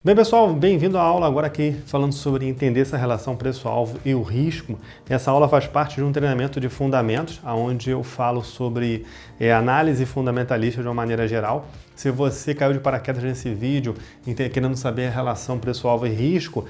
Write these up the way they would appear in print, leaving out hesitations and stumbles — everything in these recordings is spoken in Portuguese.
Bem, pessoal, bem-vindo à aula agora aqui falando sobre entender essa relação preço-alvo e o risco. Essa aula faz parte de um treinamento de fundamentos, onde eu falo sobre análise fundamentalista de uma maneira geral. Se você caiu de paraquedas nesse vídeo querendo saber a relação preço-alvo e risco,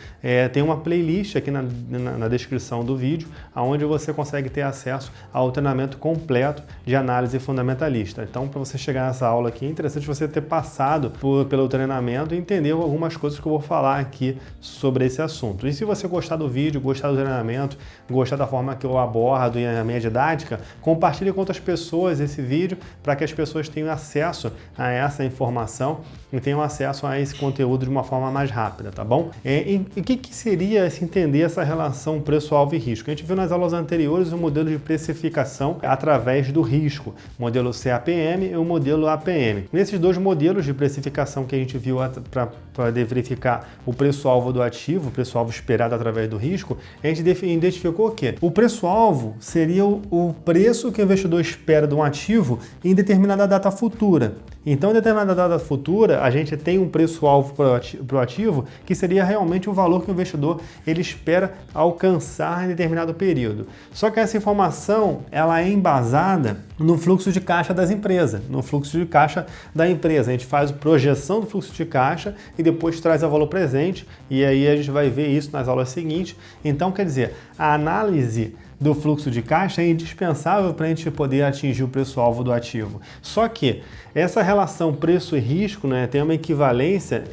tem uma playlist aqui na descrição do vídeo, onde você consegue ter acesso ao treinamento completo de análise fundamentalista. Então, para você chegar nessa aula aqui, é interessante você ter passado pelo treinamento e entender algumas coisas que eu vou falar aqui sobre esse assunto. E se você gostar do vídeo, gostar do treinamento, gostar da forma que eu abordo e a minha didática, compartilhe com outras pessoas esse vídeo para que as pessoas tenham acesso a essa informação e tenham acesso a esse conteúdo de uma forma mais rápida, tá bom? E o que seria entender essa relação preço-alvo e risco? A gente viu nas aulas anteriores o modelo de precificação através do risco, modelo CAPM e o modelo APM. Nesses dois modelos de precificação que a gente viu para verificar o preço-alvo do ativo, o preço-alvo esperado através do risco, a gente identificou o quê? O preço-alvo seria o preço que o investidor espera de um ativo em determinada data futura. Então, em determinada data futura, a gente tem um preço-alvo para o ativo que seria realmente o valor que o investidor ele espera alcançar em determinado período. Só que essa informação ela é embasada no fluxo de caixa das empresas, no fluxo de caixa da empresa. A gente faz a projeção do fluxo de caixa e depois traz o valor presente e aí a gente vai ver isso nas aulas seguintes. Então, quer dizer, a análise do fluxo de caixa é indispensável para a gente poder atingir o preço-alvo do ativo. Só que essa relação preço e risco, né, tem uma equivalência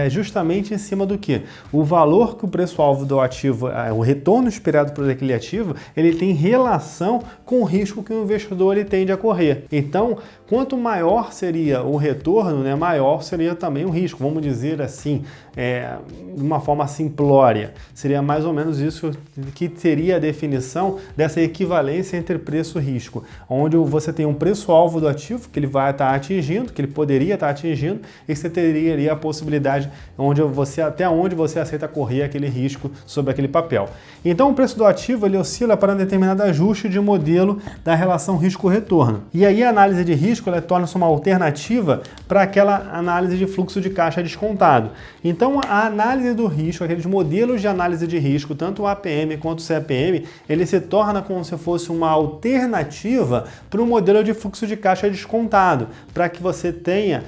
justamente em cima do que? O valor que o preço-alvo do ativo, o retorno esperado por aquele ativo, ele tem relação com o risco que o investidor ele tende a correr. Então, quanto maior seria o retorno, né, maior seria também o risco. Vamos dizer assim, de uma forma simplória. Seria mais ou menos isso que seria a definição dessa equivalência entre preço e risco, onde você tem um preço-alvo do ativo que ele vai estar atingindo, que ele poderia estar atingindo, e você teria a possibilidade até onde você aceita correr aquele risco sobre aquele papel. Então, o preço do ativo ele oscila para um determinado ajuste de modelo da relação risco-retorno. E aí a análise de risco ela torna-se uma alternativa para aquela análise de fluxo de caixa descontado. Então, a análise do risco, aqueles modelos de análise de risco, tanto o APM quanto o CAPM, ele se torna como se fosse uma alternativa para o modelo de fluxo de caixa descontado, para que você tenha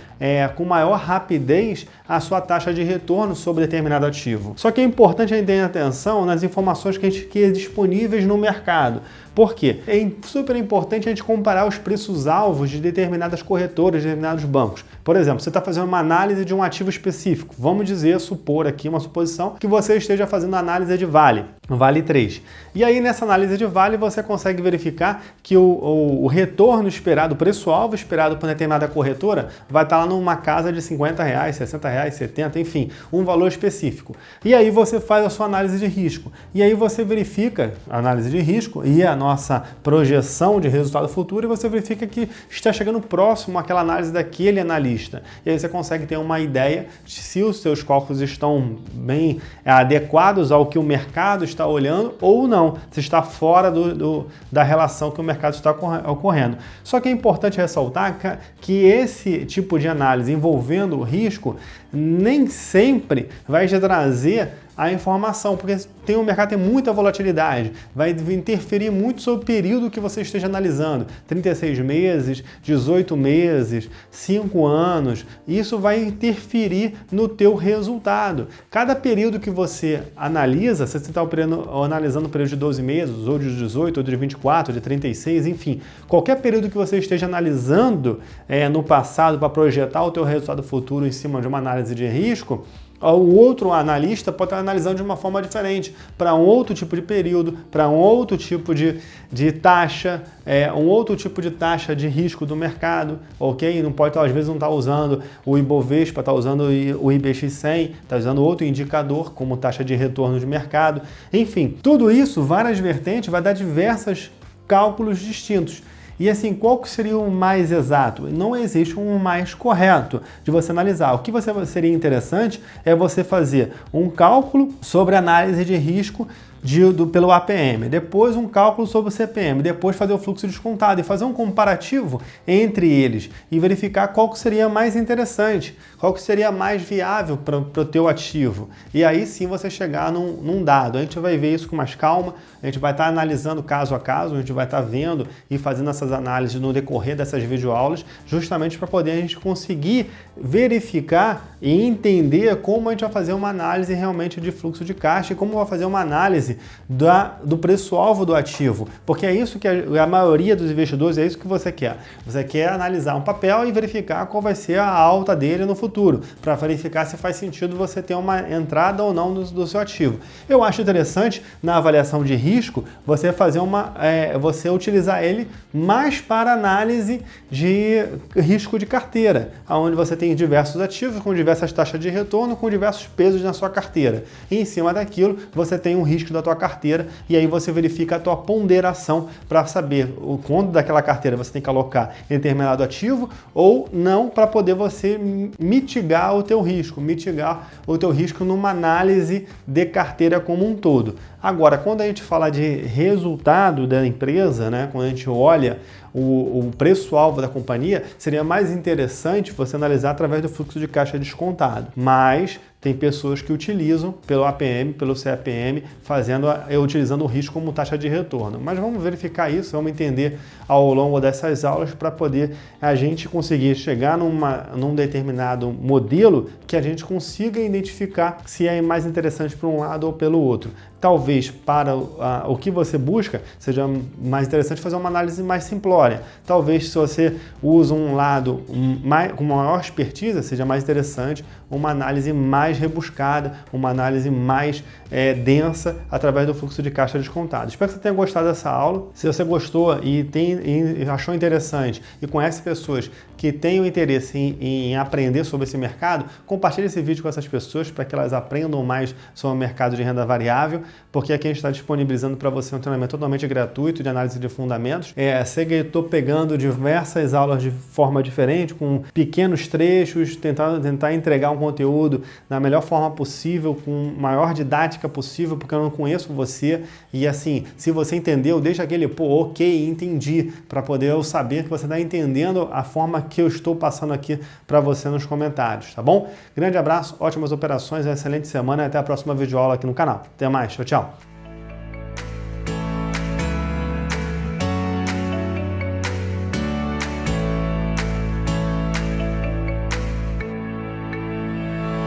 com maior rapidez a sua taxa de retorno sobre determinado ativo. Só que é importante a gente ter atenção nas informações que a gente tem disponíveis no mercado. Por quê? É super importante a gente comparar os preços-alvos de determinadas corretoras, de determinados bancos. Por exemplo, você está fazendo uma análise de um ativo específico. Vamos supor aqui uma suposição, que você esteja fazendo análise de Vale, Vale 3. E aí, nessa análise de Vale, você consegue verificar que o retorno esperado, o preço-alvo esperado por determinada corretora vai estar lá numa casa de R$50, R$60, R$70, enfim, um valor específico. E aí você faz a sua análise de risco. E aí você verifica a análise de risco e a nossa projeção de resultado futuro e você verifica que está chegando próximo àquela análise daquele analista. E aí você consegue ter uma ideia de se os seus cálculos estão bem adequados ao que o mercado está olhando ou não, se está fora da relação que o mercado está ocorrendo. Só que é importante ressaltar que esse tipo de análise envolvendo o risco nem sempre vai te trazer a informação, porque o mercado tem muita volatilidade, vai interferir muito sobre o período que você esteja analisando, 36 meses, 18 meses, 5 anos, isso vai interferir no teu resultado. Cada período que você analisa, se você está analisando um período de 12 meses, ou de 18, ou de 24, de 36, enfim, qualquer período que você esteja analisando no passado para projetar o teu resultado futuro em cima de uma análise de risco, o outro analista pode estar analisando de uma forma diferente, para um outro tipo de período, para um outro tipo de taxa, um outro tipo de taxa de risco do mercado, ok? Não pode, às vezes, não estar usando o Ibovespa, está usando o IBX100, está usando outro indicador como taxa de retorno de mercado. Enfim, tudo isso, várias vertentes, vai dar diversos cálculos distintos. E assim, qual que seria o mais exato? Não existe um mais correto de você analisar. O que seria interessante é você fazer um cálculo sobre análise de risco pelo APM, depois um cálculo sobre o CPM, depois fazer o fluxo descontado e fazer um comparativo entre eles e verificar qual que seria mais interessante, qual que seria mais viável para o teu ativo. E aí sim você chegar num dado. A gente vai ver isso com mais calma, a gente vai estar analisando caso a caso, a gente vai estar vendo e fazendo essas análises no decorrer dessas videoaulas, justamente para poder a gente conseguir verificar e entender como a gente vai fazer uma análise realmente de fluxo de caixa e como vai fazer uma análise do preço-alvo do ativo, porque é isso que a maioria dos investidores, é isso que você quer. Você quer analisar um papel e verificar qual vai ser a alta dele no futuro, para verificar se faz sentido você ter uma entrada ou não do seu ativo. Eu acho interessante, na avaliação de risco, você fazer você utilizar ele mais para análise de risco de carteira, onde você tem diversos ativos com diversas taxas de retorno, com diversos pesos na sua carteira. E em cima daquilo, você tem um risco da tua carteira e aí você verifica a tua ponderação para saber o quanto daquela carteira você tem que alocar em determinado ativo ou não, para poder você mitigar o teu risco numa análise de carteira como um todo. Agora, quando a gente fala de resultado da empresa, né, quando a gente olha o preço-alvo da companhia, seria mais interessante você analisar através do fluxo de caixa descontado. Mas tem pessoas que utilizam pelo APM, pelo CAPM, utilizando o risco como taxa de retorno. Mas vamos verificar isso, vamos entender ao longo dessas aulas para poder a gente conseguir chegar num determinado modelo que a gente consiga identificar se é mais interessante para um lado ou pelo outro. Talvez para o que você busca seja mais interessante fazer uma análise mais simplória. Talvez se você usa um lado com maior expertise, seja mais interessante uma análise mais rebuscada, uma análise mais densa através do fluxo de caixa descontado. Espero que você tenha gostado dessa aula. Se você gostou e achou interessante e conhece pessoas que tenham interesse em aprender sobre esse mercado, compartilhe esse vídeo com essas pessoas para que elas aprendam mais sobre o mercado de renda variável, porque aqui a gente está disponibilizando para você um treinamento totalmente gratuito de análise de fundamentos. Sei que eu estou pegando diversas aulas de forma diferente, com pequenos trechos, tentar entregar um conteúdo da melhor forma possível, com maior didática possível, porque eu não conheço você. E assim, se você entendeu, deixa aquele ok, entendi, para poder eu saber que você está entendendo a forma que eu estou passando aqui para você nos comentários, tá bom? Grande abraço, ótimas operações, excelente semana e até a próxima videoaula aqui no canal. Até mais, tchau, tchau!